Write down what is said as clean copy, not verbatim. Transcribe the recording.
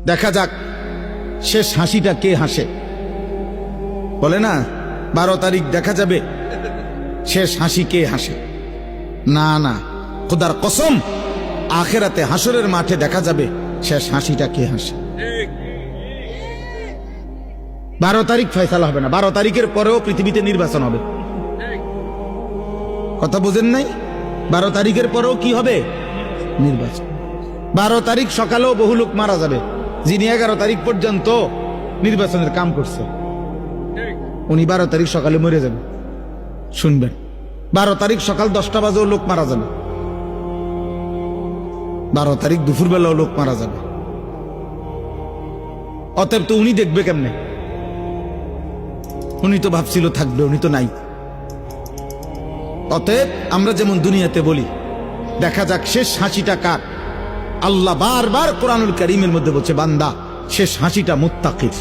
দেখা যাক শেষ হাসিটা কে হাসে। বলে না 12 তারিখ দেখা যাবে শেষ হাসি কে হাসে। না না, খোদার কসম, আখেরাতে হাসরের মাঠে দেখা যাবে শেষ হাসিটা কে হাসে। 12 তারিখ ফয়সালা হবে না, 12 তারিখের পরেও পৃথিবীতে নির্বাচন হবে। কথা বুঝেন নাই? 12 তারিখের পরেও কি হবে? নির্বাচন। 12 তারিখ সকালেও বহু লোক মারা যাবে, যিনি 11 তারিখ পর্যন্ত নির্বাচনের কাম করছে, উনি 12 তারিখ সকালে মরে যাবে। শুনবেন, 12 তারিখ সকাল 10টা বাজেও লোক মারা যাবে, 12 তারিখ দুপুরবেলাও লোক মারা যাবে। অতএব তো উনি দেখবে কেমনে? উনি তো ভাবছিল থাকবে, উনি তো নাই। অতএব আমরা যেমন দুনিয়াতে বলি দেখা যাক শেষ হাসিটা কার, আল্লাহ বারবার কোরআনুল কারীমের মধ্যে বলছে বান্দা শেষ হাসিটা মুত্তাকির।